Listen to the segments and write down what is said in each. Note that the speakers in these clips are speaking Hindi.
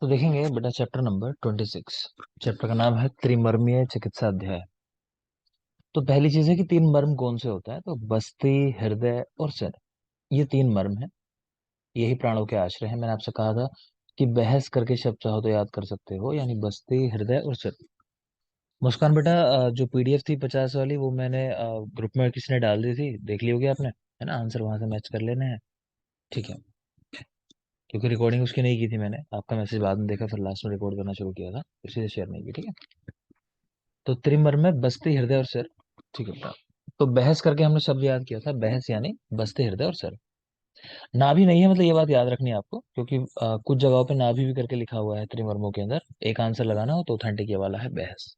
तो देखेंगे बेटा चैप्टर नंबर 26। चैप्टर का नाम है त्रिमर्मीय चिकित्सा अध्याय। तो पहली चीज है कि तीन मर्म कौन से होता है, तो बस्ती, हृदय और सिर। ये तीन मर्म है, यही प्राणों के आश्रय है। मैंने आपसे कहा था कि बहस करके शब्द चाहो तो याद कर सकते हो, यानी बस्ती, हृदय और सिर। मुस्कान बेटा, जो पीडीएफ थी 50 वाली वो मैंने ग्रुप में किसी ने डाल दी थी, देख ली होगी आपने, है ना? आंसर वहां से मैच कर लेने हैं। ठीक है, क्योंकि रिकॉर्डिंग उसकी नहीं की थी मैंने, आपका मैसेज बाद में देखा, फिर लास्ट में रिकॉर्ड करना शुरू किया था, इसीलिए शेयर नहीं की। ठीक है, तो त्रिमर में बस्ती, हृदय और सिर। ठीक है बेटा, तो बहस करके हमने शब्द याद किया था, बहस यानी बस्ती, हृदय और सिर। नाभि नहीं है, मतलब ये बात याद रखनी है आपको, क्योंकि कुछ जगहों पे नाभि भी करके लिखा हुआ है त्रिमर्मों के अंदर। एक आंसर लगाना हो तो ऑथेंटिक ये वाला है, बहस।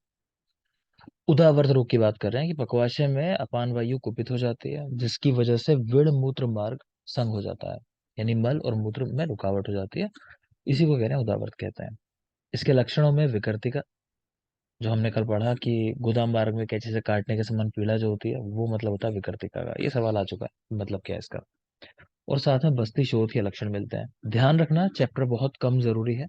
उदावर्त रोग की बात कर रहे हैं कि पक्वाशय में अपान वायु कुपित हो जाती है, जिसकी वजह से विड़ मूत्र मार्ग संग हो जाता है, यानी मल और मूत्र में रुकावट हो जाती है। इसी को कह रहे हैं उदावर्त कहते हैं। इसके लक्षणों में विकृति का, जो हमने कल पढ़ा कि गोदाम बारक में कैंची से काटने के समान पीड़ा जो होती है, वो मतलब होता है विकृतिका का। ये सवाल आ चुका है, मतलब क्या है इसका। और साथ में बस्ती शोथ के लक्षण मिलते हैं। ध्यान रखना, चैप्टर बहुत कम जरूरी है।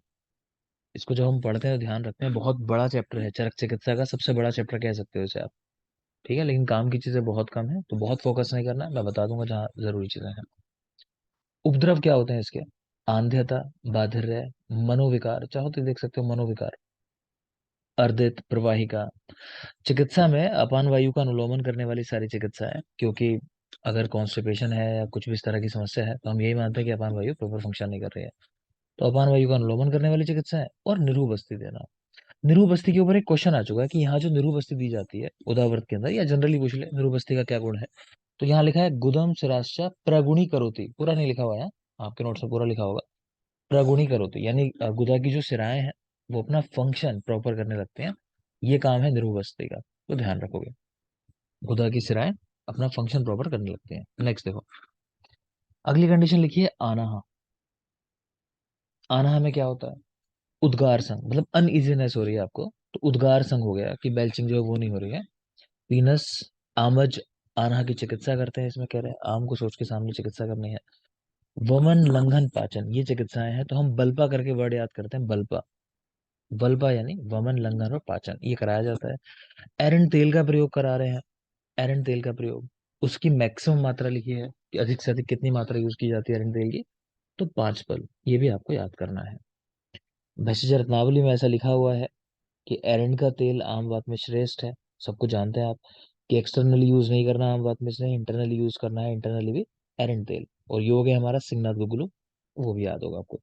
इसको जब हम पढ़ते हैं तो ध्यान रखते हैं, बहुत बड़ा चैप्टर है, चरक चिकित्सा का सबसे बड़ा चैप्टर कह सकते हो इसे आप। ठीक है, लेकिन काम की चीजें बहुत कम है, तो बहुत फोकस नहीं करना, मैं बता दूंगा जहाँ जरूरी चीजें हैं। उपद्रव क्या होते हैं इसके? आंध्यता, बाधिर्य, मनोविकार, चाहो तो देख सकते हो मनोविकार, अर्दित, प्रवाहिका। चिकित्सा में अपान वायु का अनुलोमन करने वाली सारी चिकित्सा है, क्योंकि अगर कॉन्स्टिपेशन है या कुछ भी इस तरह की समस्या है तो हम यही मानते हैं कि अपान वायु प्रॉपर फंक्शन नहीं कर रही है। तो अपान वायु का अनुलोमन करने वाली चिकित्सा है। और निरूह बस्ती देना। निरूह बस्ती के ऊपर एक क्वेश्चन आ चुका है कि यहाँ जो निरूह बस्ती दी जाती है उदावृत के अंदर, या जनरली पूछ ले निरूह बस्ती का क्या गुण है, तो यहाँ लिखा है गुदम सिराश्चा प्रगुणी करोति। पूरा नहीं लिखा हुआ है, आपके नोट्स में पूरा लिखा होगा। प्रगुणी करोति यानी गुदा की जो सिराएं हैं वो अपना फंक्शन प्रॉपर करने लगते हैं। ये काम है निरूह बस्ती का, तो ध्यान रखोगे। खुदा की सिराएं अपना फंक्शन प्रॉपर करने लगते हैं। नेक्स्ट देखो, अगली कंडीशन लिखी है आनाहा। आनाहा में क्या होता है? उद्गार संग, मतलब अनइजीनेस हो रही है आपको, तो उद्गार संग हो गया कि बेल्चिंग जो है वो नहीं हो रही है। पीनस, आमज, आनाहा की चिकित्सा करते हैं, इसमें कह रहे हैं आम को सोच के सामने चिकित्सा करनी है। वमन, लंघन, पाचन, ये चिकित्साएं हैं, तो हम बल्पा करके वर्ड याद करते हैं, बल्पा। बल्पा यानी वमन, लंघन और पाचन, ये कराया जाता है। एरंड तेल का प्रयोग करा रहे हैं। एरंड तेल का प्रयोग, उसकी मैक्सिमम मात्रा लिखी है कि अधिक से अधिक कितनी मात्रा यूज की जाती है एरंड तेल की, तो 5 पल, ये भी आपको याद करना है। भैषज रत्नावली में ऐसा लिखा हुआ है कि एरंड का तेल आम बात में श्रेष्ठ है। सबको जानते हैं आप कि एक्सटर्नली यूज नहीं करना आम बात में से, इंटरनली यूज करना है, इंटरनली भी एरंड तेल। और योग है हमारा सिंगनाथ गुगुलू, वो भी याद होगा आपको,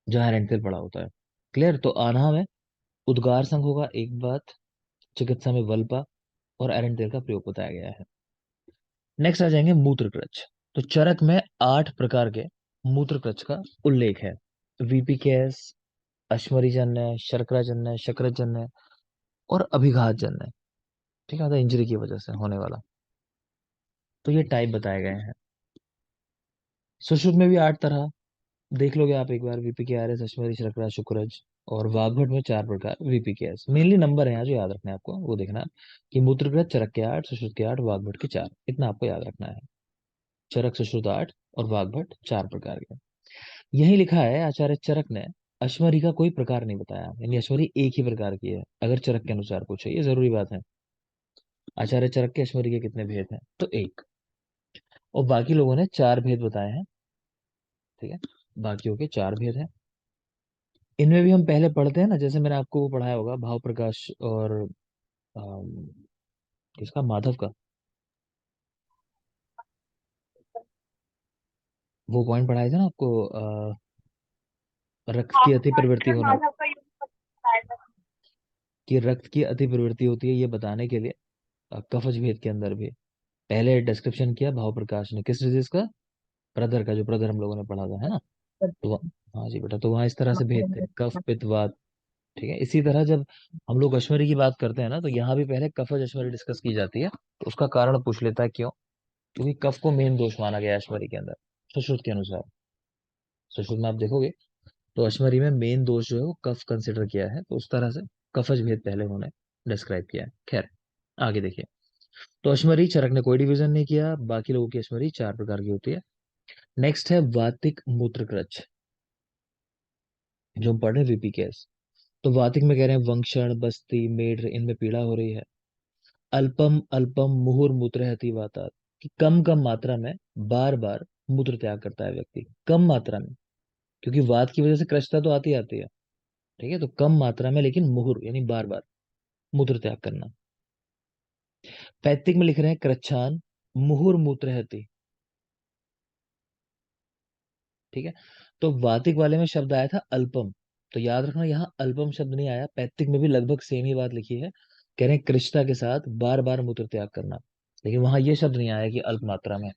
जहाँ एरंड तेल पड़ा होता है। क्लियर? तो आना में उद्गार संघ होगा एक बात, चिकित्सा में वल्पा और एरंड तेल का प्रयोग बताया गया है। नेक्स्ट आ जाएंगे मूत्रकृच। तो चरक में 8 प्रकार के मूत्रकृच का उल्लेख है। वीपी केस, अश्मरीजन्य, शर्कराजन्य, शक्रजन्य और अभिघातजन्य। ठीक है, मतलब इंजरी की वजह से होने वाला। तो ये टाइप बताए गए हैं। सुश्रुत में भी 8 तरह, देख लोगे आप एक बार, वीपी के आर एस, अश्मरी, शर्करा, शुक्रज। और वाग्भट में 4 प्रकार वीपी के एस। मेनली नंबर है यहाँ जो याद रखना है आपको, वो देखना है कि मूत्रकृत चरक के 8, सुश्रुत के 8, वाग्भट के 4, इतना आपको याद रखना है। चरक, सुश्रुत 8 और वाग्भट 4 प्रकार के। यही लिखा है आचार्य चरक ने, अश्वरी का कोई प्रकार नहीं बताया, यानी अश्वरी एक ही प्रकार की है, अगर चरक के अनुसार पूछे, ये जरूरी बात है। आचार्य चरक के अश्वरी के कितने भेद हैं, तो एक। और बाकी लोगों ने 4 भेद बताए हैं। ठीक है, बाकियों के 4 भेद हैं। इनमें भी हम पहले पढ़ते हैं ना, जैसे मैंने आपको वो पढ़ाया होगा, भाव प्रकाश और अम, किसका, माधव का, वो पॉइंट पढ़ाए थे ना आपको, रक्त की अति प्रवृत्ति डॉक्टर होना, माधव का यूज बताया था। कि रक्त की अति प्रवृत्ति होती है, ये बताने के लिए कफज भेद के अंदर भी पहले डिस्क्रिप्शन किया भाव प्रकाश ने, किस डिजीज का? प्रदर का, जो प्रदर हम लोगों ने पढ़ा था, है ना? तो हाँ जी बेटा, तो वहाँ इस तरह से भेद थे, कफ, पित्त, वात। ठीक है, इसी तरह जब हम लोग अश्वरी की बात करते हैं ना, तो यहाँ भी पहले कफज अश्वरी डिस्कस की जाती है, तो उसका कारण पूछ लेता है क्यों, क्योंकि कफ को मेन दोष माना गया है अश्वरी के अंदर, सुश्रुत के अनुसार। सुश्रुत में आप देखोगे तो अश्वरी में मेन दोष जो है वो कफ कंसिडर किया है, तो उस तरह से कफज भेद पहले उन्होंने डिस्क्राइब किया है। खैर, आगे देखिए। तो अश्वरी चरक ने कोई डिवीजन नहीं किया, बाकी लोगों की अश्वरी 4 प्रकार की होती है। नेक्स्ट है वातिक मूत्रकृच। जो हम पढ़ रहे हैं वीपीकेएस। तो वातिक में कह रहे हैं वंक्षण, बस्ती, मेढ, इनमें पीड़ा हो रही है। अल्पम अल्पम मुहुर मूत्रहति वाता, कि कम कम मात्रा में बार बार मूत्र त्याग करता है व्यक्ति, कम मात्रा में। क्योंकि वात की वजह से कृष्णता तो आती आती है, ठीक है, तो कम मात्रा में लेकिन मुहुर यानी बार बार मूत्र त्याग करना। पैतृक में लिख रहे हैं कृच्छान मुहुर मूत्रहति, ठीक है। तो वातिक वाले में शब्द आया था अल्पम, तो याद रखना यहाँ अल्पम शब्द नहीं आया। पैतृक में भी लगभग सेम ही बात लिखी है, कह रहे हैं कृष्णता के साथ बार बार मूत्र त्याग करना, लेकिन वहां ये शब्द नहीं आया कि अल्प मात्रा में।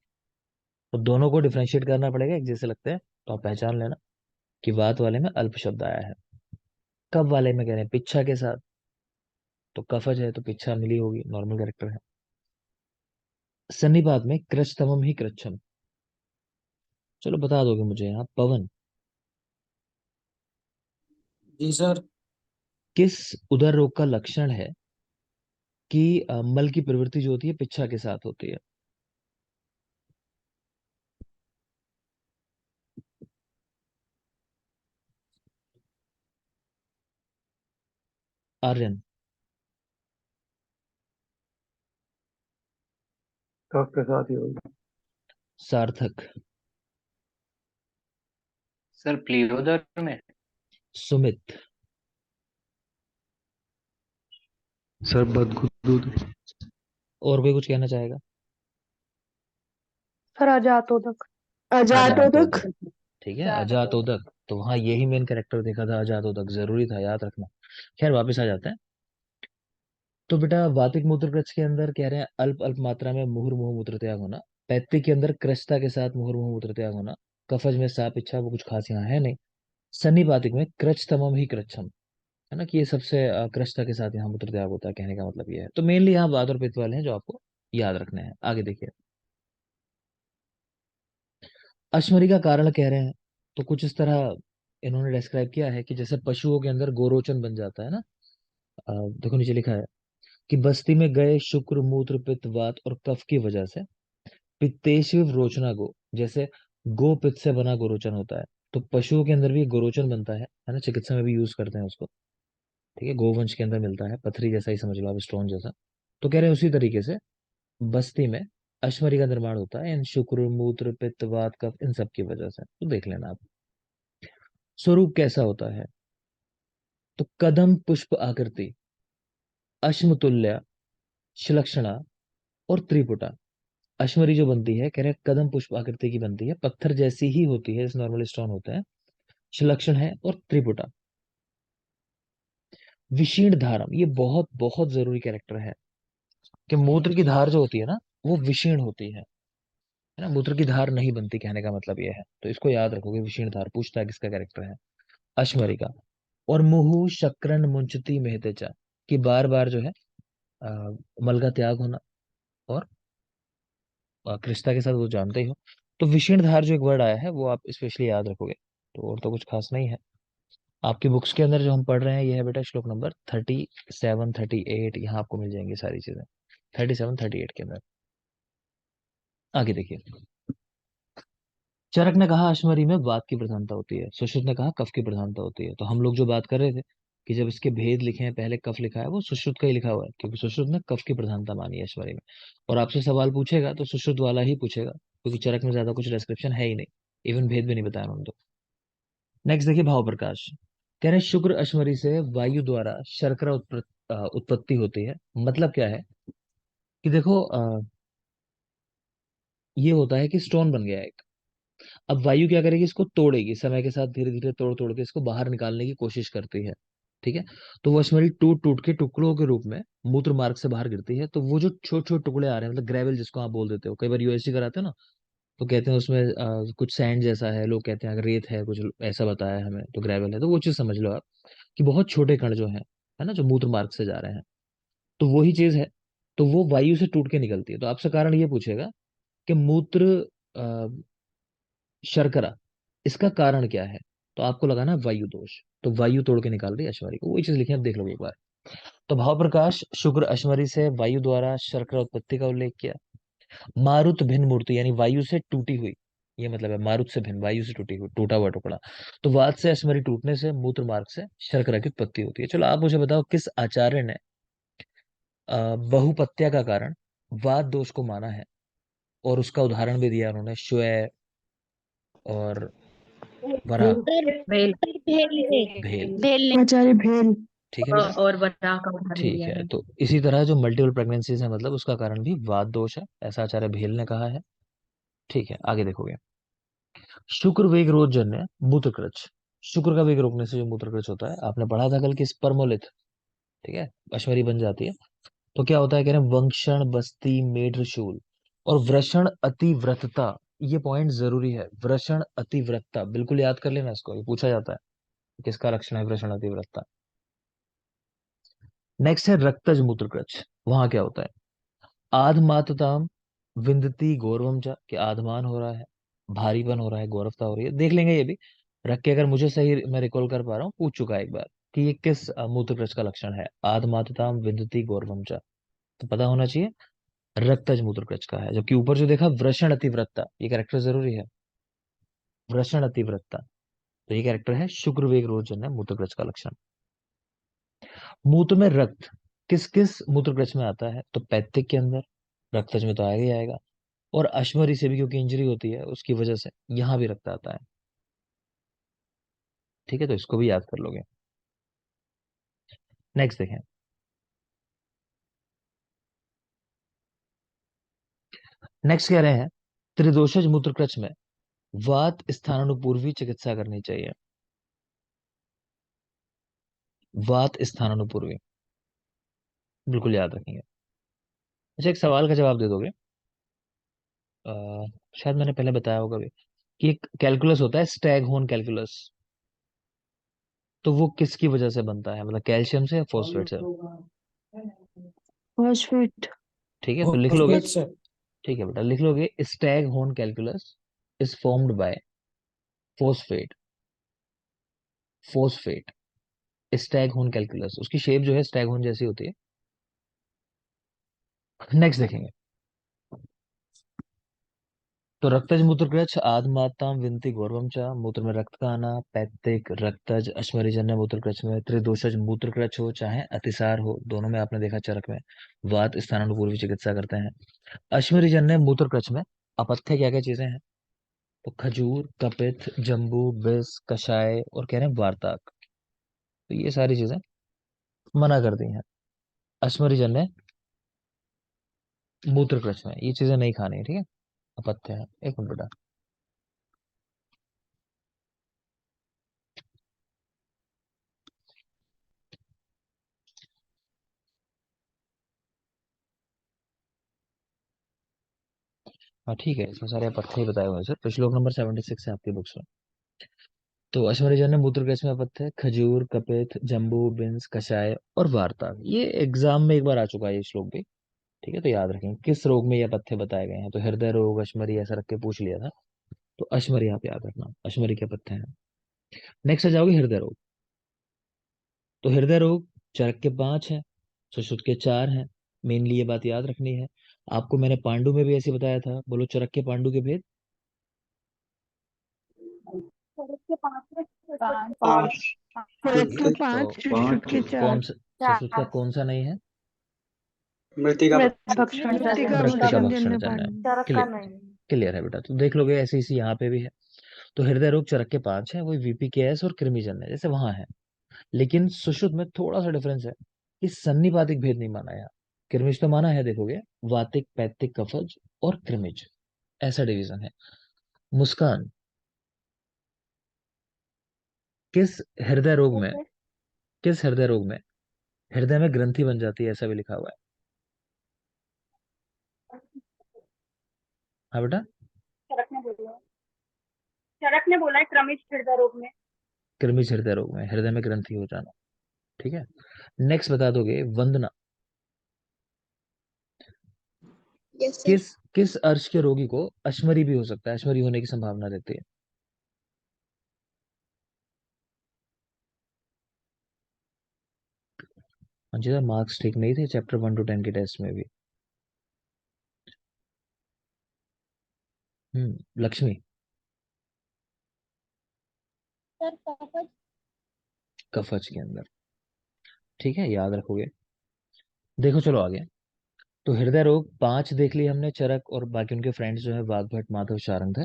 तो दोनों को डिफरेंशिएट करना पड़ेगा, एक जैसे लगते हैं तो आप पहचान लेना कि वात वाले में अल्प शब्द आया है। कफ वाले में कह रहे हैं पिच्छा के साथ, तो कफज है तो पिच्छा मिली होगी, नॉर्मल कैरेक्टर है। सन्निपात में कृच्छतमम ही कृच्छम, चलो बता दोगे मुझे यहाँ पवन जी सर। किस उदर रोग का लक्षण है कि मल की प्रवृत्ति जो होती है पिच्छा के साथ होती है। आर्यन। कफ के साथ ही होगी। सार्थक। सर प्लियोदर में। सुमित। सर बदगुदूद। और कोई कुछ कहना चाहेगा? सर अजातोदक। अजातोदक, ठीक है, अजातोदक। तो वहां यही मेन कैरेक्टर देखा था, अजातोदक, जरूरी था, याद रखना। खैर वापस आ जाते हैं। तो बेटा वातिक मूत्र कृच्छ के अंदर कह रहे हैं अल्प अल्प मात्रा में मुहुर्मुहु मूत्र त्याग होना। पैतृक के अंदर कृच्छता के साथ मुहुर्मुहु मूत्र त्याग होना। कफज में साप इच्छा, वो कुछ खास यहाँ है नहीं। सन्निपातिक में कृच्छ तमम ही कृच्छम, है ना, कि ये सबसे कृच्छता के साथ यहाँ मूत्र त्याग होता है, कहने का मतलब ये है। तो मेनली यहाँ वात और पित्त वाले हैं जो आपको याद रखने हैं। आगे देखिए, अश्मरी का कारण कह रहे हैं, तो कुछ इस तरह इन्होंने डिस्क्राइब किया है कि जैसे पशुओं के अंदर गोरोचन बन जाता है ना। देखो नीचे लिखा है कि बस्ती में गए शुक्र मूत्र पित्त वात और कफ की वजह से पित्तेशु रोचना गो, जैसे गो पित्त से बना गोरोचन होता है, तो पशुओं के अंदर भी एक गोरोचन बनता है ना, चिकित्सा में भी यूज करते हैं उसको, ठीक है, गोवंश के अंदर मिलता है, पथरी जैसा ही समझ लो आप, स्टोन जैसा। तो कह रहे हैं उसी तरीके से बस्ती में अश्मरी का निर्माण होता है इन शुक्र मूत्र पित्त वात कफ इन सब की वजह से, तो देख लेना आप। स्वरूप कैसा होता है, तो कदम पुष्प आकृति, अश्मतुल्य, श्लक्षणा और त्रिपुटा। अश्मरी जो बनती है कह रहे हैं कदम पुष्प आकृति की बनती है, पत्थर जैसी ही होती है जैसे नॉर्मल स्टोन होते हैं, श्लक्षण है और त्रिपुटा। विशीर्ण धारम, ये बहुत बहुत जरूरी कैरेक्टर है, कि मूत्र की धार जो होती है ना वो विशीर्ण होती है ना, मूत्र की धार नहीं बनती, कहने का मतलब ये है, तो इसको याद रखोगे, विशीर्ण धार पूछता है किसका कैरेक्टर है, अश्मरी का। और मुहु शक्रन मुंचती मेहतेचा, कि बार बार जो है मल का त्याग होना, और कृष्णा के साथ वो जानते ही हो। तो विषीण धार जो एक वर्ड आया है वो आप स्पेशली याद रखोगे, तो और तो कुछ खास नहीं है। आपकी बुक्स के अंदर जो हम पढ़ रहे हैं ये है बेटा श्लोक नंबर 37 38, यहाँ आपको मिल जाएंगी सारी चीजें, 37 38 के अंदर। आगे देखिए, चरक ने कहा अश्मरी में वात की प्रधानता होती है, सुश्रुत ने कहा कफ की प्रधानता होती है। तो हम लोग जो बात कर रहे थे कि जब इसके भेद लिखे हैं, पहले कफ लिखा है, वो सुश्रुत का ही लिखा हुआ है, क्योंकि सुश्रुत ने कफ की प्रधानता मानी है अश्मरी में। और आपसे सवाल पूछेगा तो सुश्रुत वाला ही पूछेगा, क्योंकि चरक में ज्यादा कुछ डिस्क्रिप्शन है ही नहीं, इवन भेद भी नहीं बताया उन्होंने तो। नेक्स्ट देखिए, भाव प्रकाश, कह रहे हैं शुक्र अश्मरी से वायु द्वारा शर्करा उत्पत्ति होती है। मतलब क्या है कि देखो ये होता है कि स्टोन बन गया है, अब वायु क्या करेगी, इसको तोड़ेगी, समय के साथ धीरे धीरे तोड़ तोड़ के इसको बाहर निकालने की कोशिश करती है, ठीक है। तो वो अश्मरी टूट टूट के टुकड़ों के रूप में मूत्र मार्ग से बाहर गिरती है। तो वो जो छोटे छोटे टुकड़े आ रहे हैं, मतलब ग्रेवल जिसको आप बोल देते हो, कई बार यूएसजी कराते हो ना, तो कहते हैं उसमें कुछ सैंड जैसा है, लोग कहते हैं अगर रेत है कुछ ऐसा बताया है हमें, तो ग्रेवल है, तो वो चीज समझ लो आप, कि बहुत छोटे कण जो है ना, जो मूत्र मार्ग से जा रहे हैं, तो वही चीज है। तो वो वायु से टूट के निकलती है। तो आपसे कारण ये पूछेगा कि मूत्र शर्करा, इसका कारण क्या है, तो आपको लगाना वायु दोष। तो वायु तोड़ के निकाल रही है अश्वरी को, वही चीज लिखी है, आप देख लो एक बार। तो भाव प्रकाश शुक्र अश्वरी से वायु द्वारा शर्करा उत्पत्ति का उल्लेख किया। मारुत भिन्न मूर्ति यानी वायु से टूटी हुई, ये मतलब है मारुत से भिन्न, वायु से टूटा हुआ टुकड़ा। तो वात से अश्मरी टूटने से मूत्र मार्ग से शर्करा की उत्पत्ति होती है। चलो आप मुझे बताओ, किस आचार्य ने बहुपत्या का कारण वात दोष को माना है, और उसका उदाहरण भी दिया उन्होंने, श्वेय और वरा, सर भेल भेल है। भेल। भेल ने आचार्य भेल ठीक है बेटा। और वराह का उदाहरण ठीक दिया है, है। तो इसी तरह जो मल्टीपल प्रेगनेंसीज है, मतलब उसका कारण भी वात दोष है, ऐसा आचार्य भेल ने कहा है। ठीक है, आगे देखोगे। शुक्र वेग रोग जन्य मूत्रकृच। शुक्र का वेग रोकने से जो मूत्रकृच होता है, आपने पढ़ा था कल कि स्पर्मोलिथ, ठीक है, अश्वरी बन जाती है। तो क्या होता है, कह रहे हैं वंक्षण बस्ती मेढ्रशूल और वृषण अतिव्रतता। ये पॉइंट जरूरी है, वृषण अतिव्रतता, बिल्कुल याद कर लेना इसको, ये पूछा जाता है किसका लक्षण है वृषण अतिव्रतता। नेक्स्ट है रक्तज मूत्रकृच। वहां क्या होता है, आधमातताम विंदती गौरवम चा, कि आधमान हो रहा है, भारीपन हो रहा है, गौरवता हो रही है। देख लेंगे ये भी, रख के, अगर मुझे सही मैं रिकॉल कर पा रहा हूँ, पूछ चुका है एक बार कि ये किस मूत्रकृच का लक्षण है, आधमातताम विंदती गौरवम चा, तो पता होना चाहिए रक्तज मूत्रकृच का है। जबकि ऊपर जो देखा वृषण अतिव्रतता, ये कैरेक्टर जरूरी है, वृषण अतिव्रतता, तो ये कैरेक्टर है शुक्र वेग रोजन है मूत्रकृच का लक्षण। मूत्र में रक्त किस किस मूत्रकृच में आता है, तो पैत्तिक के अंदर, रक्तज में तो आएगा ही आएगा, और अश्मरी से भी, क्योंकि इंजरी होती है उसकी वजह से यहां भी रक्त आता है। ठीक है, तो इसको भी याद कर लोगे। नेक्स्ट देखें, नेक्स्ट कह रहे हैं त्रिदोषज मूत्रकृच में वात स्थानानुपूर्वी चिकित्सा करनी चाहिए। वात स्थानानुपूर्वी, बिल्कुल याद रखेंगे। अच्छा, एक सवाल का जवाब दे दोगे। अ, शायद मैंने पहले बताया होगा भी कि एक कैलकुलस होता है स्टैगहोर्न कैलकुलस, तो वो किसकी वजह से बनता है, मतलब कैल्शियम से या फॉस्फेट से। फॉस्फेट। ठीक है, तो लिख लोगे। ठीक है बेटा, लिख लोगे staghorn calculus is formed by phosphate. Phosphate, staghorn calculus, उसकी शेप जो है स्टैगहोर्न जैसी होती है। नेक्स्ट देखेंगे, तो रक्तज मूत्रकृच आदमाताम विनती गौरवम चा, मूत्र में रक्त का आना, पैत्तिक रक्तज अश्मरीजन्य मूत्रकृच में, त्रिदोषज मूत्रकृच हो चाहे अतिसार हो, दोनों में आपने देखा चरक में वात स्थानानुपूर्वी चिकित्सा करते हैं। अश्मरीजन्य मूत्रकृच में अपथ्य क्या क्या चीजें हैं, तो खजूर, कपित, जम्बू, बिस, कषाय, और कह रहे हैं वार्ताक, तो ये सारी चीजें मना कर दी हैं अश्मरीजन्य मूत्रकृच में, ये चीजें नहीं खानी है, ठीक है, अपथ्य है। एक मिनट बेटा, हाँ ठीक है, इसमें सारे अपथ्य ही बताए हुए हैं सर, तो श्लोक नंबर 76 है आपकी बुक्स में। तो अश्वरीजन्य मूत्रकृच में अपथ्य खजूर, कपित, जम्बू, बिंस, कषाय और वार्ता, ये एग्जाम में एक बार आ चुका है ये श्लोक भी। ठीक है, तो याद रखेंगे किस रोग में ये पथ्य बताए गए हैं, तो हृदय रोग, अश्मरी, ऐसा रख के पूछ लिया था, तो अश्मरी आप याद रखना, अश्मरी के पथ्य हैं। नेक्स्ट आ जाओगे हृदय रोग। तो हृदय रोग चरक के 5 हैं, सुश्रुत के 4 हैं, मेनली ये बात याद रखनी है। आपको मैंने पांडु में भी ऐसे बताया था, बोलो चरक के पांडु के भेद। सड़क के पांच पाँच चरक ठीक के है, तो 5 सुश्रुत के 4। कौन सा सुश्रुत का कौन सा नहीं है, मृतिका भक्षण मृतिका मृतिका भक्षण भक्षण जन्य जन्य है। पांडु। चरक का क्लियर, नहीं। क्लियर है बेटा, तो देख लोगे ऐसे इसी यहाँ पे भी है। तो हृदय रोग चरक के 5 है, वही वीपीकेएस और कृमिजन्य जैसे वहां है, लेकिन सुश्रुत में थोड़ा सा डिफरेंस है कि सन्निपातिक भेद नहीं माना यहाँ। कृमिज तो माना है, देखोगे वातिक, पैतिक, कफज और कृमिज, ऐसा डिवीजन है। मुस्कान, किस हृदय रोग में, जैसे किस हृदय रोग में हृदय में ग्रंथि बन जाती है, ऐसा भी लिखा हुआ है। हाँ बेटा, चरक ने बोला है। चरक ने बोला है क्रमिक हृदय रोग में। कृमिज हृदय रोग में हृदय में ग्रंथि हो जाना। ठीक है, नेक्स्ट बता दोगे वंदना, यस सर। किस किस अर्श के रोगी को अश्मरी भी हो सकता है, अश्मरी होने की संभावना रहती है। हाँ जी सर, मार्क्स ठीक नहीं थे चैप्टर 1 to 10 के टेस्ट में भी। लक्ष्मी, कफज के अंदर। ठीक है, याद रखोगे। देखो चलो आगे। तो हृदय रोग 5 देख लिए हमने, चरक और बाकी उनके फ्रेंड्स जो है वाग्भट, माधव, शारंग थे।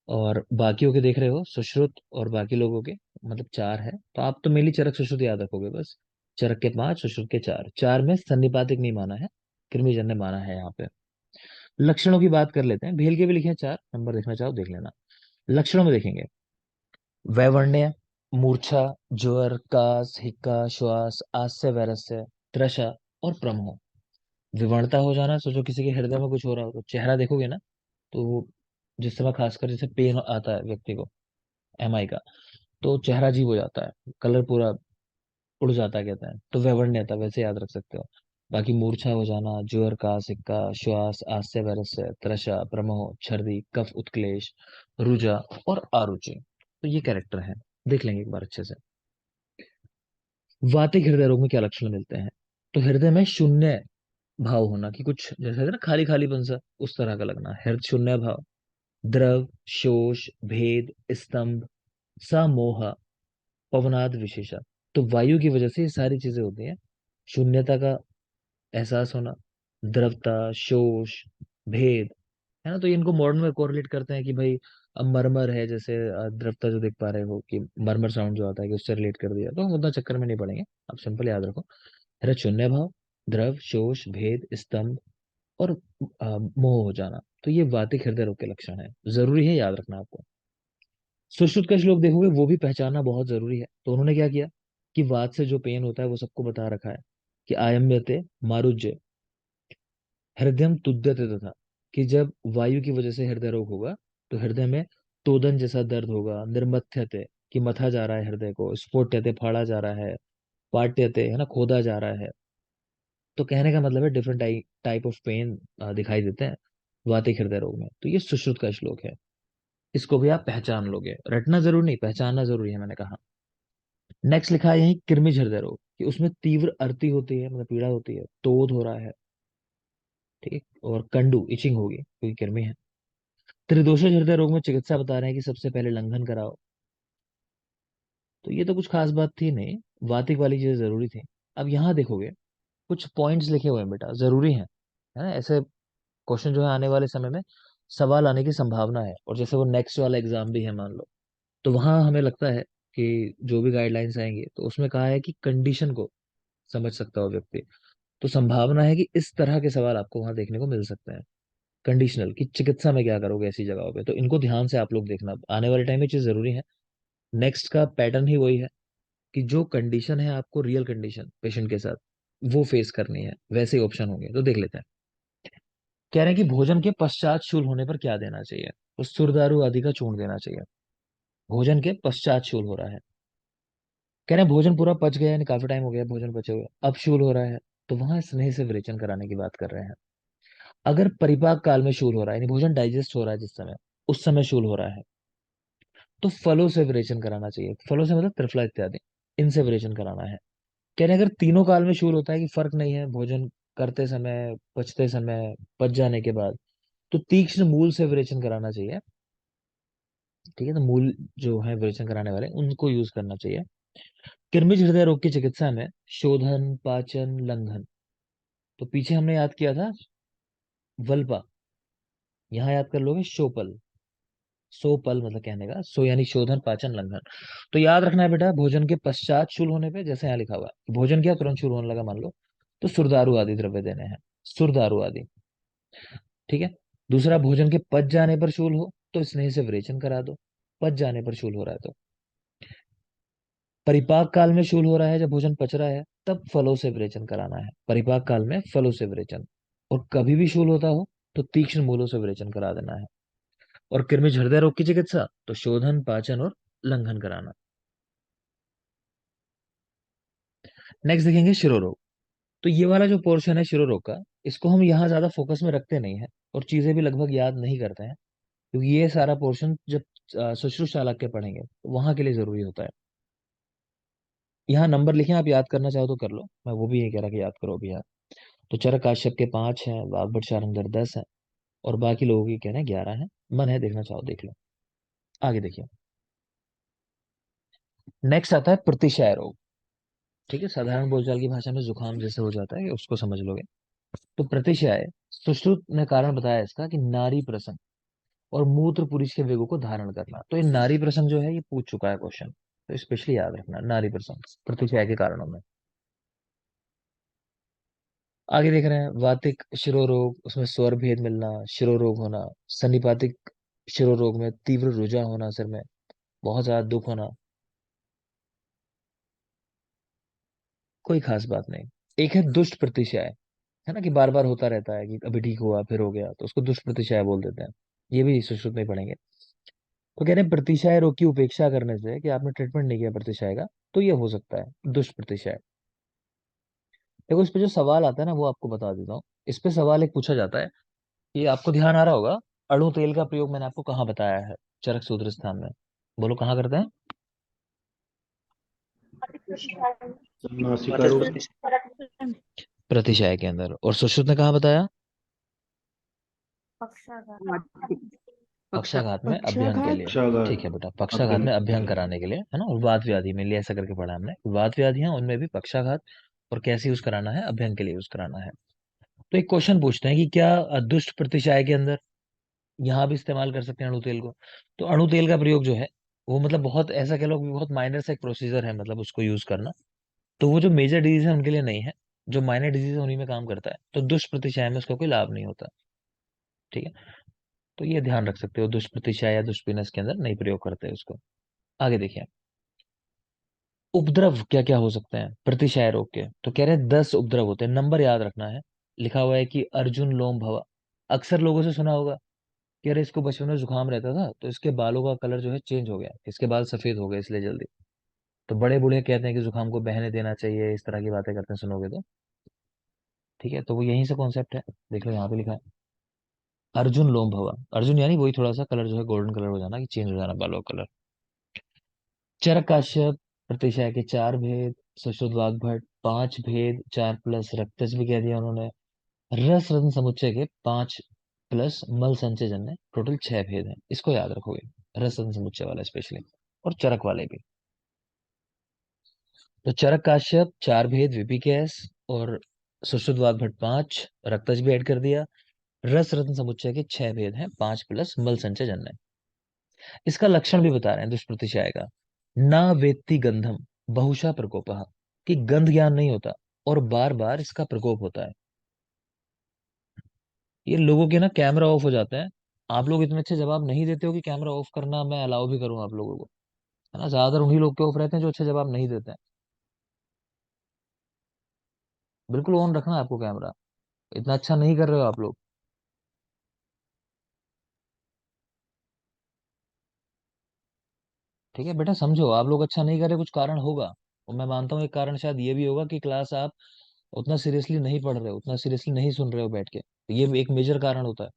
और बाकियों के देख रहे हो, सुश्रुत और बाकी लोगों के, मतलब 4 है। तो आप तो मेनली चरक सुश्रुत याद रखोगे बस। चरक के 5, सुश्रुत के 4। 4 में सन्निपातिक नहीं माना है, कृमिजन्य ने माना है यहाँ पे। लक्षणों की बात कर लेते हैं। भेल के भी लिखे हैं 4 नंबर, देखना चाहो देख लेना। लक्षणों में देखेंगे, वैवर्ण्य, मूर्छा, ज्वर, कास, हिक्का, श्वास, आस्य, वैरस्य, त्रषा और प्रमोह। विवरणता हो जाना, सोचो किसी के हृदय में कुछ हो रहा हो तो चेहरा देखोगे ना, तो जिस समय खासकर जैसे पेन आता है व्यक्ति को, एमआई का, तो चेहरा अजीब हो जाता है, कलर पूरा उड़ जाता है कहते हैं, तो वैवर्ण्यता वैसे याद रख सकते हो। बाकी मूर्छा हो जाना, ज्वर, कास, हिक्का, श्वास, आस्य, वैरस्य, त्रषा, प्रमोह, छर्दी, कफ उत्क्लेश, रुजा और आरुचि। तो ये कैरेक्टर है, देख लेंगे एक बार अच्छे से। वातिक हृदय रोग में क्या लक्षण मिलते हैं? तो हृदय में शून्य भाव होना, कि कुछ जैसे कहते हैं ना खाली खालीपन सा, उस तरह का लगना, हृदय शून्य भाव। द्रव, शोष, भेद, स्तंभ, समोह, पवनाद विशेषा। तो वायु की वजह से ये सारी चीजें होती हैं। शून्यता का एहसास होना, द्रवता, शोष, भेद, है ना। तो इनको मॉडर्न में कोरिलेट करते हैं कि भाई अब मरमर है, जैसे द्रवता जो देख पा रहे हो कि मरमर साउंड जो आता है कि उससे रिलेट कर दिया, तो हम उतना चक्कर में नहीं पड़ेंगे। आप सिंपल याद रखो, हृदय शून्य भाव, द्रव, शोष, भेद, स्तंभ और मोह हो जाना। तो ये वातिक हृदय रोग के लक्षण है, जरूरी है याद रखना आपको। सुश्रुत का श्लोक देखोगे, वो भी पहचानना बहुत जरूरी है। तो उन्होंने क्या किया कि वात से जो पेन होता है वो सबको बता रखा है कि आयम्यते मारुज्य हृदयम तुद्यते, तथा कि जब वायु की वजह से हृदय रोग होगा तो हृदय में तोदन जैसा दर्द होगा। निर्मथ्यते, कि मथा जा रहा है हृदय को। स्फोट्यते, फाड़ा जा रहा है। पाट्यते, है ना, खोदा जा रहा है। तो कहने का मतलब है डिफरेंट टाइप ऑफ पेन दिखाई देते हैं वातिक हृदय रोग में। तो ये सुश्रुत का श्लोक है, इसको भी आप पहचान लोगे, रटना जरूर नहीं, पहचानना जरूरी है, मैंने कहा। नेक्स्ट लिखा है यही कृमिज हृदय रोग, कि उसमें तीव्र अर्ती होती है, मतलब पीड़ा होती है, तोद हो रहा है, ठीक, और कंडू इचिंग होगी क्योंकि कृमि है। त्रिदोषज हृदय रोग में चिकित्सा बता रहे हैं कि सबसे पहले लंघन कराओ। तो ये तो कुछ खास बात थी नहीं, वातिक वाली चीजें जरूरी थी। अब यहाँ देखोगे कुछ पॉइंट्स लिखे हुए हैं बेटा, जरूरी है ना। ऐसे क्वेश्चन जो है आने वाले समय में सवाल आने की संभावना है, और जैसे वो नेक्स्ट वाला एग्जाम भी है मान लो, तो वहां हमें लगता है कि जो भी गाइडलाइंस आएंगे तो उसमें कहा है कि कंडीशन को समझ सकता हो व्यक्ति। तो संभावना है कि इस तरह के सवाल आपको वहां देखने को मिल सकते हैं। कंडीशनल, कि चिकित्सा में क्या करोगे ऐसी जगहों पे, तो इनको ध्यान से आप लोग देखना, आने वाले टाइम में चीज जरूरी है। नेक्स्ट का पैटर्न ही वही है कि जो कंडीशन है आपको, रियल कंडीशन पेशेंट के साथ वो फेस करनी है, वैसे ही ऑप्शन होंगे। तो देख लेते हैं। कह रहे हैं कि भोजन के पश्चात शूल होने पर क्या देना चाहिए? तो सुरदारू आदि का चूर्ण देना चाहिए। भोजन के पश्चात शूल हो रहा है, कह रहे हैं भोजन पूरा पच गया, यानी काफी टाइम हो गया भोजन पचे हुए, अब शूल हो रहा है, तो वहां स्नेह से विरेचन कराने की बात कर रहे हैं। अगर परिपाक काल में शूल हो रहा है, यानी भोजन डाइजेस्ट हो रहा है जिस समय, उस समय शूल हो रहा है, तो फलों से विरेचन कराना चाहिए। फलों से मतलब त्रिफला इत्यादि, इनसे विरेचन कराना है। कह रहे हैं अगर तीनों काल में शूल होता है, कि फर्क नहीं है भोजन करते समय, पचते समय, पच जाने के बाद, तो तीक्ष्ण मूल से विरेचन कराना चाहिए। ठीक है, तो मूल जो है विरेचन कराने वाले उनको यूज करना चाहिए। कृमिज हृदय रोग की चिकित्सा में शोधन, पाचन, लंघन। तो पीछे हमने याद किया था वल्पा, यहाँ याद कर लोगे शोपल। सोपल मतलब कहने का सो, यानी शोधन, पाचन, लंघन। तो याद रखना है बेटा, भोजन के पश्चात शूल होने पे, जैसे यहाँ लिखा हुआ है भोजन क्या तुरंत शूल होने लगा मान लो, तो सुरदारू आदि द्रव्य देने हैं, सुरदारू आदि। ठीक है। दूसरा, भोजन के पच जाने पर शूल हो तो स्नेह से विरेचन करा दो, पच जाने पर शूल हो रहा है तो। परिपाक काल में शूल हो रहा है, जब भोजन पच रहा है तब फलों से विरेचन कराना है। परिपाक काल में फलों से विरेचन, और कभी भी शूल होता हो तो तीक्ष्ण मूलों से विरेचन करा देना है। और कृमिज हृदय रोग की चिकित्सा तो शोधन, पाचन और लंघन कराना। नेक्स्ट देखेंगे शिरोरोग। तो ये वाला जो पोर्शन है शिरोरोग का, इसको हम यहाँ ज्यादा फोकस में रखते नहीं है, और चीजें भी लगभग याद नहीं करते हैं, क्योंकि ये सारा पोर्शन जब सुश्रुत चालक पढ़ेंगे तो वहां के लिए जरूरी होता है। यहाँ नंबर लिखे, आप याद करना चाहो तो कर लो, मैं वो भी नहीं कह रहा कि याद करो अभी यार। तो चरक काश्यप के 5 हैं, वाग्भट शार्ंगधर 10 है, और बाकी लोगों की कहना है 11 है। मन है देखना चाहो देख लो। आगे देखिए। नेक्स्ट आता है प्रतिशय रोग। ठीक है, साधारण बोलचाल की भाषा में जुकाम जैसे हो जाता है, उसको समझ लोगे। तो प्रतिशय, सुश्रुत ने कारण बताया इसका कि नारी प्रसंग और मूत्र पुरुष के वेगों को धारण करना। तो ये नारी प्रसंग जो है ये पूछ चुका है क्वेश्चन, तो स्पेशली याद रखना नारी प्रसंग प्रतिशय के कारणों में। आगे देख रहे हैं वातिक शिरोरोग, उसमें स्वर भेद मिलना, शिरोरोग होना। सन्निपातिक शिरोरोग में तीव्र रुझान होना, सिर में बहुत ज्यादा दुख होना। कोई खास बात नहीं। एक है दुष्ट प्रतिशय, है ना, कि बार बार होता रहता है कि अभी ठीक हुआ फिर हो गया, तो उसको दुष्ट प्रतिशय बोल देते हैं। ये भी सुश्रुत में पढ़ेंगे। तो कह रहे हैं प्रतिशय रोग की उपेक्षा करने से, कि आपने ट्रीटमेंट नहीं किया प्रतिशय का, तो ये हो सकता है दुष्ट प्रतिशय। देखो इस पे जो सवाल आता है ना वो आपको बता देता हूँ। इस पे सवाल एक पूछा जाता है, ये आपको ध्यान आ रहा होगा, अणु तेल का प्रयोग मैंने आपको कहाँ बताया है, चरक सूत्र स्थान में। बोलो कहाँ करते हैं? नासिका मदद रोग। प्रतिशत प्रतिशय के अंदर। और सुश्रुत ने कहाँ बताया? पक्षाघात में अभ्यंग के पक्षाघात। लिए। ठीक है पक्षाघात। बेटा, पक्षाघात में अभ्यंग के अभ्यंग लिए। कराने के लिए, है ना। और वात व्याधि में लिए ऐसा करके पढ़ा हमने, वात व्याधियां उनमें भी पक्षाघात और कैसे यूज कराना है, अभ्यंग के लिए यूज कराना है। तो एक क्वेश्चन पूछते हैं कि क्या दुष्ट प्रतिशय के अंदर यहाँ भी इस्तेमाल कर सकते हैं अणु तेल को? तो अणु तेल का प्रयोग जो है वो मतलब बहुत ऐसा कह लो कि बहुत माइनर सा एक प्रोसीजर है, मतलब उसको यूज करना। तो वो जो मेजर डिजीज है उनके लिए नहीं है, जो माइनर डिजीज है उन्हीं में काम करता है। तो दुष्प्रतिशय में उसका कोई लाभ नहीं होता। ठीक है, तो ये ध्यान रख सकते हो, दुष्प्रतिशय या दुष्पिनस के अंदर नहीं प्रयोग करते उसको। आगे देखिए, उपद्रव क्या क्या हो सकते हैं प्रतिशय रोग के? तो कह रहे हैं 10 उपद्रव होते हैं, नंबर याद रखना है। लिखा हुआ है कि अर्जुन लोम भवा। अक्सर लोगों से सुना होगा कि अरे इसको बचपन में जुकाम रहता था तो इसके बालों का कलर जो है चेंज हो गया, इसके बाल सफेद हो गए इसलिए जल्दी। तो बड़े बूढ़े कहते हैं कि जुकाम को बहने देना चाहिए, इस तरह की बातें करते हैं, सुनोगे तो। ठीक है, तो वो यहीं से कॉन्सेप्ट है। देख लो यहाँ पे लिखा है अर्जुन लोम भवा। अर्जुन यानी वही थोड़ा सा कलर जो है गोल्डन कलर हो जाना, कि चेंज हो जाना बालों का कलर। चरक काश्यप प्रतिशय के 4 भेद, सुश्रुत वाग्भट 5 भेद, 4 प्लस रक्तज भी कह दिया उन्होंने। रस रत्न समुच्चय के 5 प्लस मल संचय जन्य, टोटल 6 भेद हैं, इसको याद रखोगे, रस रत्न समुच्चय वाला स्पेशली, और चरक वाले भी। तो चरक काश्यप 4 भेद विपिकेस, और सुश्रुत वाग्भट 5, रक्तज भी ऐड कर दिया। रस रत्न समुच्चय के 6 भेद हैं, 5 प्लस मल संचय जन्य। इसका लक्षण भी बता रहे हैं दुष्प्रतिशय का। ना वेत्ति गंधम बहुशा प्रकोपः, कि गंध ज्ञान नहीं होता और बार बार इसका प्रकोप होता है। ये लोगों के ना कैमरा ऑफ हो जाते हैं। आप लोग इतने अच्छे जवाब नहीं देते हो कि कैमरा ऑफ करना मैं अलाउ भी करूं आप लोगों को, है ना। ज्यादातर उन्हीं लोग के ऑफ रहते हैं जो अच्छे जवाब नहीं देते हैं। बिल्कुल ऑन रखना है आपको कैमरा, इतना अच्छा नहीं कर रहे हो आप लोग। ठीक है बेटा, समझो आप लोग अच्छा नहीं कर रहे, कुछ कारण होगा। और मैं मानता हूँ एक कारण शायद ये भी होगा कि क्लास आप उतना सीरियसली नहीं पढ़ रहे हो, उतना सीरियसली नहीं सुन रहे हो बैठ के, तो ये एक मेजर कारण होता है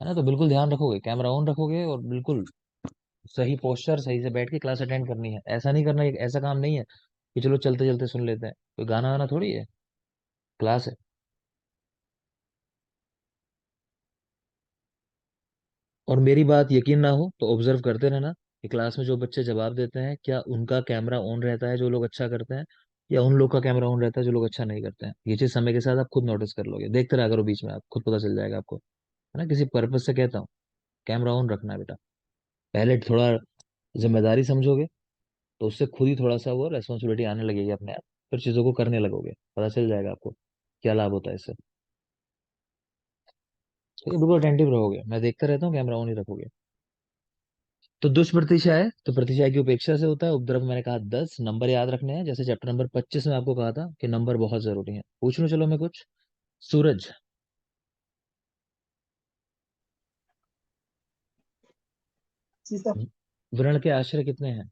ना। तो बिल्कुल ध्यान रखोगे, कैमरा ऑन रखोगे, और बिल्कुल सही पोस्चर, सही से बैठ के क्लास अटेंड करनी है। ऐसा नहीं करना, एक ऐसा काम नहीं है कि चलो चलते चलते सुन लेते हैं, कोई गाना वाना थोड़ी है, क्लास है। और मेरी बात यकीन ना हो तो ऑब्जर्व करते रहना कि क्लास में जो बच्चे जवाब देते हैं क्या उनका कैमरा ऑन रहता है जो लोग अच्छा करते हैं, या उन लोग का कैमरा ऑन रहता है जो लोग अच्छा नहीं करते हैं। ये चीज समय के साथ आप खुद नोटिस कर लोगे, देखते रहा करो बीच में, आप खुद पता चल जाएगा आपको, है ना। किसी पर्पज से कहता हूँ, कैमरा ऑन रखना है बेटा। पहले थोड़ा जिम्मेदारी समझोगे तो उससे खुद ही थोड़ा सा वो रेस्पॉन्सिबिलिटी आने लगेगी अपने आप, फिर चीजों को करने लगोगे, पता चल जाएगा आपको क्या लाभ होता है इससे। तो ये बिल्कुल अटेंटिव रहोगे, मैं देखता रहता हूँ, कैमरा ऑन ही रखोगे। तो दुष्प्रतिशय है, तो प्रतिशय की उपेक्षा से होता है। उपद्रव मैंने कहा 10 नंबर याद रखने हैं, जैसे चैप्टर नंबर 25 में आपको कहा था कि नंबर बहुत जरूरी है। पूछ लो चलो मैं कुछ। सूरज, जी सर। व्रण के आश्रय कितने हैं?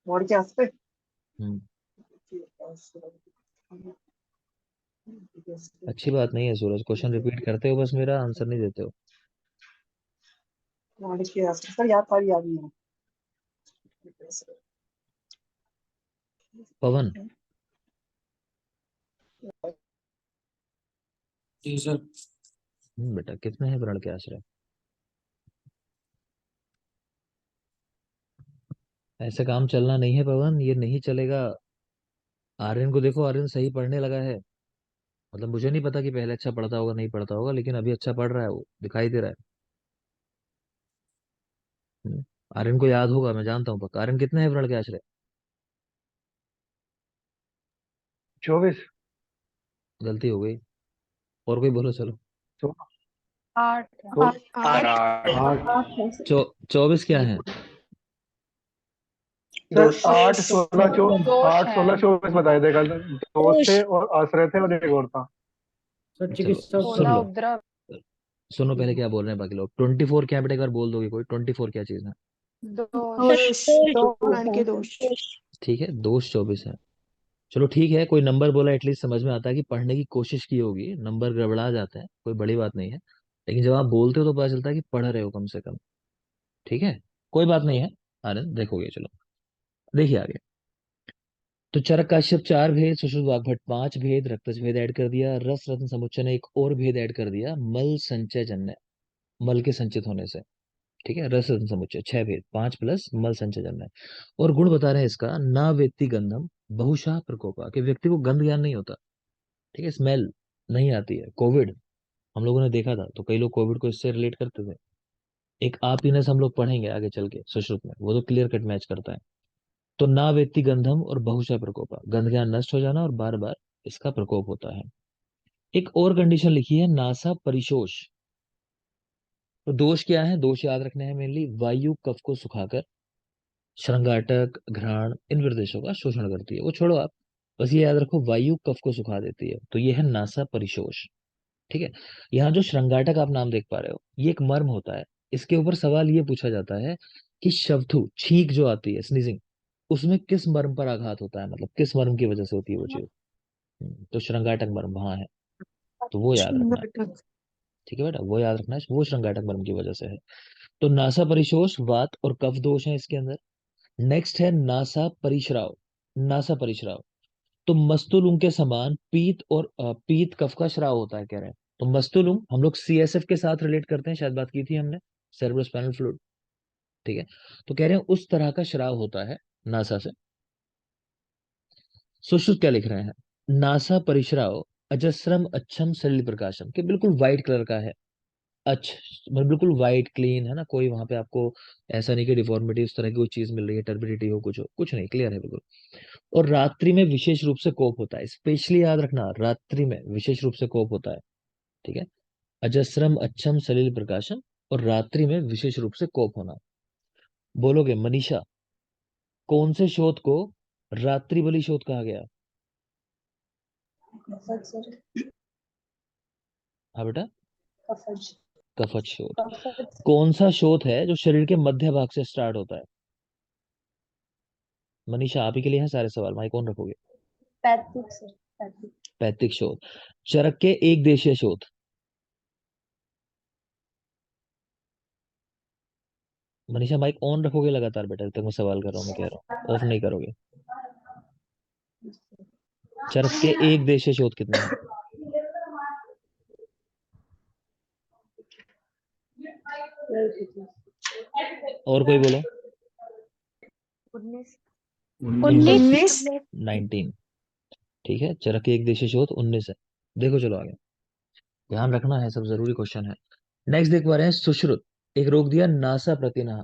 मोड़ के आसपे हम्म, अच्छी बात नहीं है सूरज, क्वेश्चन रिपीट करते हो बस, मेरा आंसर नहीं देते हो। मोड़ के आसपे सर, याद सारी याद नहीं पवन, है। जी सर। बेटा कितने हैं व्रण के आश्रय? ऐसे काम चलना नहीं है पवन, ये नहीं चलेगा। आर्यन को देखो, आर्यन सही पढ़ने लगा है। मतलब मुझे नहीं पता कि पहले अच्छा पढ़ता होगा नहीं पढ़ता होगा, लेकिन अभी अच्छा पढ़ रहा है, वो दिखाई दे रहा है। हम्म, आर्यन को याद होगा, मैं जानता हूँ पक्का। आर्यन कितने है व्रण के आश्रय? 24। गलती हो गई। और कोई बोलो चलो। 8 आठ। 8। 24 क्या है? सर 8 16 दोष 8 है। 16 24 बताए थे कल। दोस्त थे और आश्रय थे और एक और था। चलो सुन लो, सुनो पहले क्या बोल रहे हैं बाकी लोग। 24 क्या है बेटा, एक बार बोल दोगे कोई? 24 क्या चीज है? दोष ठीक है, दोष 24 है। चलो ठीक है, कोई नंबर बोला एटलीस्ट समझ में आता है कि पढ़ने की कोशिश की होगी। नंबर गड़बड़ा जाते हैं, कोई बड़ी बात नहीं है, लेकिन जब आप बोलते हो तो पता चलता है कि पढ़ रहे हो कम से कम। ठीक है, कोई बात नहीं है। आनंद देखोगे, चलो देखिए आगे। तो चरक काश्यप 4 भेद, सुश्रुत वाग्भट 5 भेद, रक्तज भेद ऐड कर दिया, रस रत्न समुच्चय ने एक और भेद ऐड कर दिया, मल संचय जन्य, मल के संचित होने से। ठीक है, रस रत्न समुच्चय 6 भेद, 5 प्लस मल संचय जन्य। और गुण बता रहे हैं इसका, ना वेत्ति गंधम बहुशः प्रकोपा, कि व्यक्ति को गंध ज्ञान नहीं होता। ठीक है, स्मेल नहीं आती है। कोविड हम लोगों ने देखा था, तो कई लोग कोविड को इससे रिलेट करते थे। एक आपीनेस हम लोग पढ़ेंगे आगे चल के सुश्रुत में, वो तो क्लियर कट मैच करता है। तो ना वेत्ति गंधम और बहुशः प्रकोपा, गंध ज्ञान नष्ट हो जाना और बार बार इसका प्रकोप होता है। एक और कंडीशन लिखी है, नासा परिशोष। तो दोष क्या है? दोष याद रखने हैं मेनली, वायु कफ को सुखाकर श्रृंगाटक घ्राण इन विदेशों का शोषण करती है। वो छोड़ो आप, बस ये याद रखो, वायु कफ को सुखा देती है, तो ये है नासा परिशोष। ठीक है, यहाँ जो श्रृंगाटक आप नाम देख पा रहे हो, ये एक मर्म होता है। इसके ऊपर सवाल ये पूछा जाता है कि शवथु, छींक जो आती है, स्नीजिंग, उसमें किस मर्म पर आघात होता है, मतलब किस मर्म की वजह से होती है वो चीज। तो श्रृंगाटक मर्म वहां है, तो वो याद रखना है। ठीक है बेटा, वो याद रखना है, वो श्रृंगाटक मर्म की वजह से है। तो नासा परिशोष, वात और कफ दोष है इसके अंदर। नेक्स्ट है नासा परिश्राव। नासा परिश्राव, तो मस्तुलुम के समान पीत और पीत कफ का श्राव होता है कह रहे हैं। तो मस्तुलुम हम लोग सीएसएफ के साथ रिलेट करते हैं, शायद बात की थी हमने, सेरेब्रोस्पाइनल फ्लूइड। ठीक है, तो कह रहे हैं उस तरह का श्राव होता है नासा से। सुश्रुत क्या लिख रहे हैं, नासा परिश्राव अजस्रम अच्छम सलिल प्रकाशम, के बिल्कुल व्हाइट कलर का है। मतलब बिल्कुल व्हाइट क्लीन है ना, कोई वहां पे आपको ऐसा नहीं कि डिफॉर्मिटी उस तरह की कोई चीज मिल रही है, टर्बिडिटी हो, कुछ हो, कुछ नहीं, क्लियर है बिल्कुल। और रात्रि में विशेष रूप से कोप होता है, स्पेशली याद रखना, रात्रि में विशेष रूप से कोप होता है। ठीक है, अजस्रम अच्छम सलिल प्रकाशम, और रात्रि में विशेष रूप से कोप होना। बोलोगे मनीषा, कौन से शोध को रात्रि बलि शोध कहा गया? हाँ बेटा, कफज शोध। कौन सा शोध है जो शरीर के मध्य भाग से स्टार्ट होता है? मनीषा आप ही के लिए है सारे सवाल, माइक कौन रखोगे? पैतृक शोध। चरक के एक देशीय शोध। मनीषा माइक ऑन रखोगे लगातार बेटा, जब तक मैं सवाल कर रहा हूँ, मैं कह रहा हूँ, ऑफ नहीं करोगे। चरक के एक देशीय शोध कितने हैं? और कोई बोलो। 19 19। ठीक है, चरक के एक देशीय शोध 19 है। देखो चलो आगे, ध्यान रखना है, सब जरूरी क्वेश्चन है। नेक्स्ट देख पा रहे हैं, सुश्रुत। एक रोग दिया, नासा प्रतिनाह,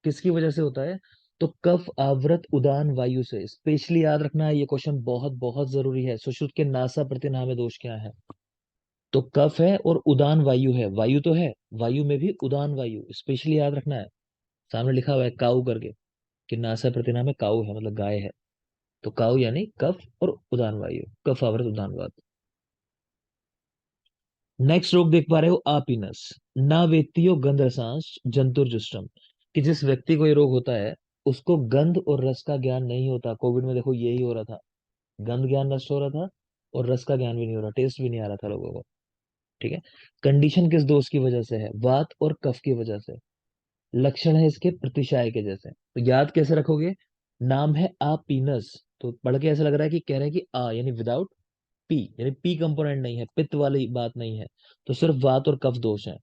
किसकी वजह से होता है? तो कफ आवृत उदान वायु से। स्पेशली याद रखना है, ये क्वेश्चन बहुत बहुत जरूरी है। सुश्रुत के नासा प्रतिनाह में दोष क्या है? तो कफ है और उदान वायु है, वायु तो है, वायु में भी उदान वायु, स्पेशली याद रखना है। सामने लिखा हुआ है काऊ करके, कि नासा प्रतिनाह में काऊ है, मतलब गाय है। तो काऊ यानी कफ और उदान वायु, कफ आवृत उदान वायु। नेक्स्ट रोग देख पा रहे हो, आपीनस। ना वेत्तियो गंध रसांश जंतुर्जुष्टम, कि जिस व्यक्ति को ये रोग होता है, उसको गंध और रस का ज्ञान नहीं होता। कोविड में देखो यही हो रहा था, गंध ज्ञान नष्ट हो रहा था और रस का ज्ञान भी नहीं हो रहा, टेस्ट भी नहीं आ रहा था लोगों को। ठीक है, कंडीशन किस दोष की वजह से है? वात और कफ की वजह से। लक्षण है इसके प्रतिशाय के जैसे, तो याद कैसे रखोगे? नाम है आपीनस, तो पढ़ के ऐसा लग रहा है कि कह रहे हैं कि आ यानी विदाउट पी, यानी पी कंपोनेंट नहीं है, पित्त वाली बात नहीं है, तो सिर्फ वात और कफ दोष है।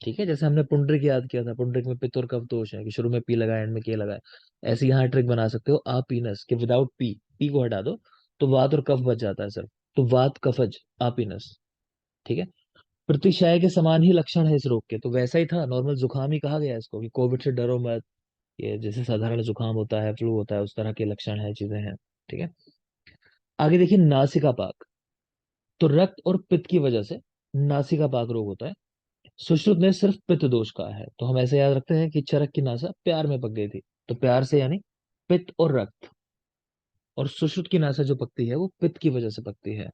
ठीक है, जैसे हमने पुंडरिक याद किया था, पुंडरिक में पित्त और कफ दोष है कि शुरू में पी लगाए एंड में के लगाए। ऐसे यहाँ ट्रिक बना सकते हो आपीनस के विदाउट पी, पी को हटा दो तो वात और कफ बच जाता है सिर्फ, तो वात कफज आपीनस। ठीक है, प्रतिशाय के समान ही लक्षण है इस रोग के, तो वैसा ही था, नॉर्मल जुकाम ही कहा गया इसको कि कोविड से डरो मत, ये जैसे साधारण जुकाम होता है, फ्लू होता है, उस तरह के लक्षण है, चीजें हैं। ठीक है, आगे देखिए नासिका पाक। तो रक्त और पित्त की वजह से नासिका पाक रोग होता है। सुश्रुत ने सिर्फ पित्त दोष कहा है, तो हम ऐसे याद रखते हैं कि चरक की नासा प्यार में पक गई थी, तो प्यार से यानी पित्त और रक्त। और सुश्रुत की नासा जो पकती है वो पित्त की वजह से पकती है,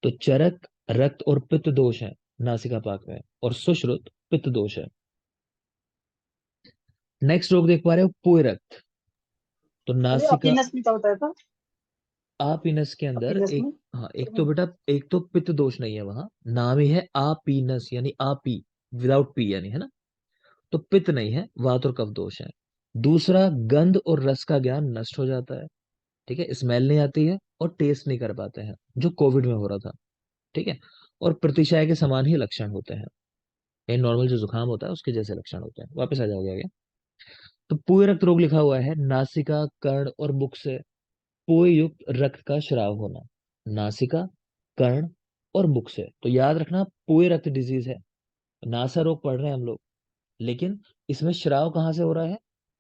तो चरक, रक्त और पित्त दोष है नासिका पाक में, और सुश्रुत पित्त दोष है। नेक्स्ट रोग देख पा रहे हो, पोय रक्त। तो अरे नासिका, अपीनस में क्या बताया था? आपीनस के अंदर अपीनस एक, में हाँ एक तो बेटा, एक तो पित्त दोष नहीं है वहां, नाम ही है आपीनस यानी आपी, विदाउट पी यानी, है ना, तो पित्त नहीं है, वात और कफ दोष है। दूसरा, गंध और रस का ज्ञान नष्ट हो जाता है। ठीक है, स्मेल नहीं आती है और टेस्ट नहीं कर पाते हैं, जो कोविड में हो रहा था। ठीक है, और प्रतिशय के समान ही लक्षण होते हैं, ये नॉर्मल जो जुकाम होता है उसके जैसे लक्षण होते हैं। वापस आ जाओगे आगे। तो पूय रक्त रोग लिखा हुआ है, नासिका, कर्ण और मुख से पोय युक्त रक्त का स्राव होना। नासिका, कर्ण और मुख से, तो याद रखना पोय रक्त डिजीज है, नासा रोग पढ़ रहे हैं हम लोग, लेकिन इसमें श्राव कहाँ से हो रहा है,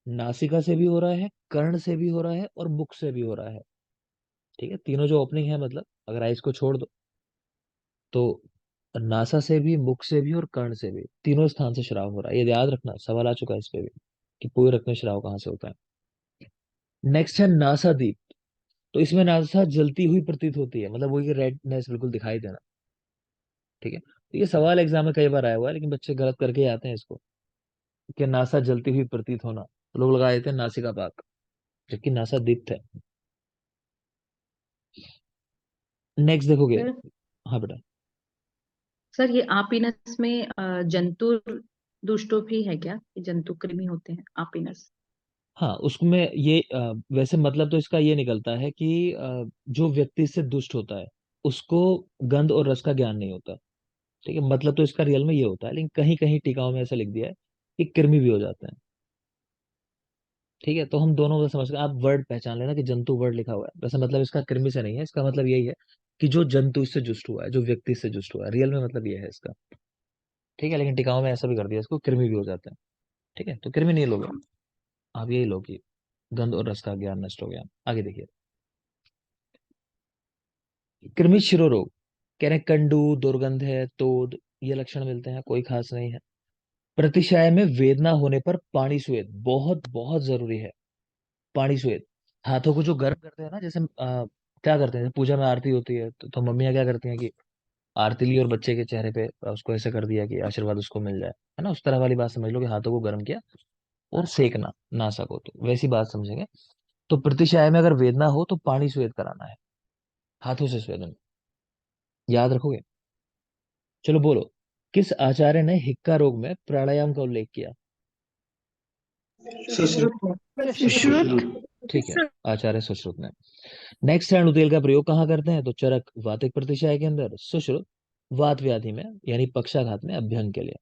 नासिका से भी हो रहा है, कर्ण से भी हो रहा है और मुख से भी हो रहा है। ठीक है, तीनों जो ओपनिंग है, मतलब अगर आइस को छोड़ दो तो नासा से भी, मुख से भी और कर्ण से भी, तीनों स्थान से श्राव हो रहा है, ये याद रखना, सवाल आ चुका है इस पे भी कि पूरे रक्त में श्राव कहाँ से होता है। नेक्स्ट है नासादीप। तो इसमें नासा जलती हुई प्रतीत होती है, मतलब वही रेडनेस बिल्कुल दिखाई देना। ठीक है, तो ये सवाल एग्जाम में कई बार आया हुआ है, लेकिन बच्चे गलत करके ही आते हैं इसको, कि नासा जलती हुई प्रतीत होना, तो लोग लगा देते हैं नासिका पाक, जबकि नासा दीप्त है। नेक्स्ट देखोगे, सर हाँ बेटा। सर ये आपीनस में जंतु दुष्टो भी है क्या? ये जंतु कृमि होते हैं आपीनस? हाँ, उसमें ये वैसे मतलब तो इसका ये निकलता है कि जो व्यक्ति से दुष्ट होता है उसको गंध और रस का ज्ञान नहीं होता। ठीक है, मतलब तो इसका रियल में ये होता है, लेकिन कहीं कहीं टीकाओं में ऐसा लिख दिया है कि कृमि भी हो जाते हैं। ठीक है, तो हम दोनों को समझ गए, आप वर्ड पहचान लेना कि जंतु वर्ड लिखा हुआ है, वैसे मतलब इसका कृमि से नहीं है, इसका मतलब यही है कि जो जंतु इससे जुष्ट हुआ है, जो व्यक्ति से जुष्ट हुआ है, रियल में मतलब ये है इसका। ठीक है, लेकिन टीकाओं में ऐसा भी कर दिया इसको, कृमि भी हो जाते हैं। ठीक है, तो कृमि नहीं लोगे आप, यही लो कि गंध और रस का ज्ञान नष्ट हो गया। आगे देखिए, कृमि शिरो रोग, कह रहे हैं कंडू, दुर्गंध है, तोद, ये लक्षण मिलते हैं, कोई खास नहीं है। प्रतिशय में वेदना होने पर पानी स्वेद बहुत बहुत जरूरी है। पानी स्वेद, हाथों को जो गर्म करते हैं ना, जैसे क्या करते हैं, पूजा में आरती होती है तो मम्मियाँ क्या करती हैं कि आरती ली और बच्चे के चेहरे पे उसको ऐसे कर दिया कि आशीर्वाद उसको मिल जाए, है ना, उस तरह वाली बात समझ लो कि हाथों को गर्म किया और सेकना नासा को, तो वैसी बात समझेंगे। तो प्रतिशय में अगर वेदना हो तो पानी स्वेद कराना है, हाथों से स्वेदन, याद रखोगे। चलो बोलो, किस आचार्य ने हिक्का रोग में प्राणायाम का उल्लेख किया। सुश्रुत में। सुश्रुत। ठीक है, आचार्य सुश्रुत ने। नेक्स्ट है, अणुतेल का प्रयोग कहाँ करते हैं, तो चरक वातिक प्रतिशय के अंदर, सुश्रुत वात व्याधि में यानी पक्षाघात में अभ्यंग के लिए।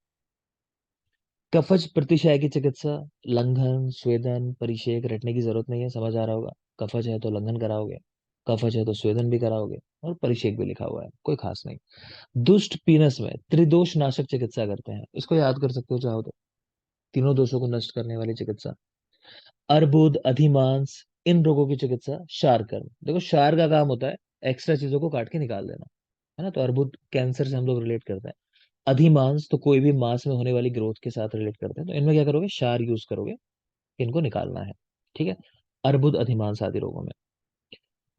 कफज प्रतिशय की चिकित्सा, लंघन, स्वेदन, परिषेक, रटने की जरूरत नहीं है, समझ आ रहा होगा। कफज है तो लंघन कराओगे, कफज है तो स्वेदन भी कराओगे, और परिषेक भी लिखा हुआ है, कोई खास नहीं। दुष्ट पीनस में त्रिदोष नाशक चिकित्सा करते हैं, इसको याद कर सकते हो चाहो तो, तीनों दोषों को नष्ट करने वाली चिकित्सा। अर्बुद, अधिमांस, इन रोगों की चिकित्सा शारकर्म। देखो शार का काम होता है एक्स्ट्रा चीजों को काट के निकाल देना, है ना, तो अर्बुद कैंसर से हम लोग रिलेट करते हैं। अधिमांस तो कोई भी मांस में होने वाली ग्रोथ के साथ रिलेट करते हैं, तो इनमें क्या करोगे, शार यूज करोगे, इनको निकालना है। ठीक है, अर्बुद, अधिमांस आदि रोगों में।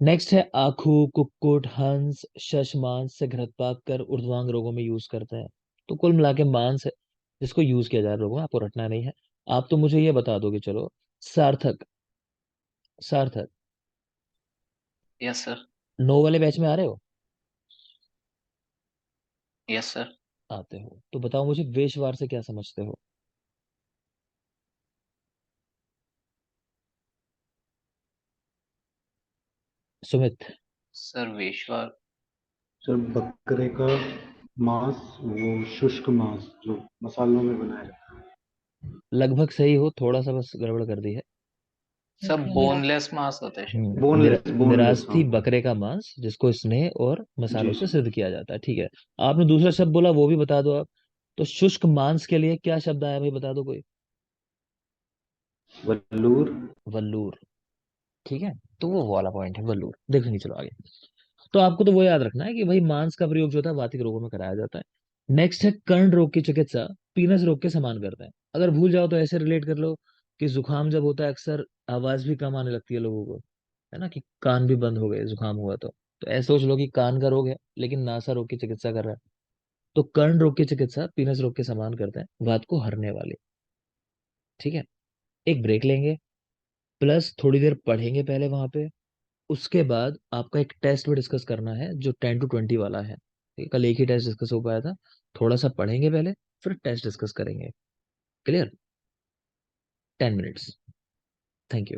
नेक्स्ट है आखू, कुक्कुट, हंस, शश मांस से घृतपाक कर ऊर्ध्वांग रोगों में यूज करते हैं। तो कुल मिला के मांस है जिसको यूज किया जा रहा है रोगों में, आपको रटना नहीं है। आप तो मुझे ये बता दोगे, चलो, सार्थक, सार्थक यस सर। नो वाले बैच में आ रहे हो, यस सर। आते हो, तो बताओ मुझे वेशवार से क्या समझते हो। सुमित, सर वेश्वर। सर बकरे का मांस, वो शुष्क मांस जो मसालों में बनाया जाता लगभग सही हो, थोड़ा सा बस गड़बड़ कर दी है। सब बोनलेस मांस होते हैं शायद। बोनलेस निरास्ती बकरे का मांस जिसको स्नेह और मसालों जी से सिद्ध किया जाता है, ठीक है। आपने दूसरा शब्द बोला, वो भी बता दो आप। तो शुष्क मांस के लिए क्या शब्द आया भाई, बता दो कोई। वल्लूर। वल्लूर, ठीक है। तो वो वाला पॉइंट है वल्लूर। देखो नहीं, चलो आगे। तो आपको तो वो याद रखना है कि भाई मांस का प्रयोग जो होता है वातिक रोगों में कराया जाता है। नेक्स्ट है कर्ण रोग की चिकित्सा पीनस रोग के समान करते हैं। अगर भूल जाओ तो ऐसे रिलेट कर लो कि जुकाम जब होता है अक्सर आवाज भी कम आने लगती है लोगों को, है ना, कि कान भी बंद हो गए जुकाम हुआ तो ऐसे सोच लो कि कान का रोग है लेकिन नासा रोग की चिकित्सा कर रहा है। तो कर्ण रोग की चिकित्सा पीनस रोग के समान करते हैं, वात को हरने वाले। ठीक है, एक ब्रेक लेंगे, प्लस थोड़ी देर पढ़ेंगे पहले वहां पे। उसके बाद आपका एक टेस्ट भी डिस्कस करना है जो 10 to 20 वाला है, ठीक है? कल एक ही टेस्ट डिस्कस हो पाया था। थोड़ा सा पढ़ेंगे पहले, फिर टेस्ट डिस्कस करेंगे। क्लियर? 10 minutes। Thank you.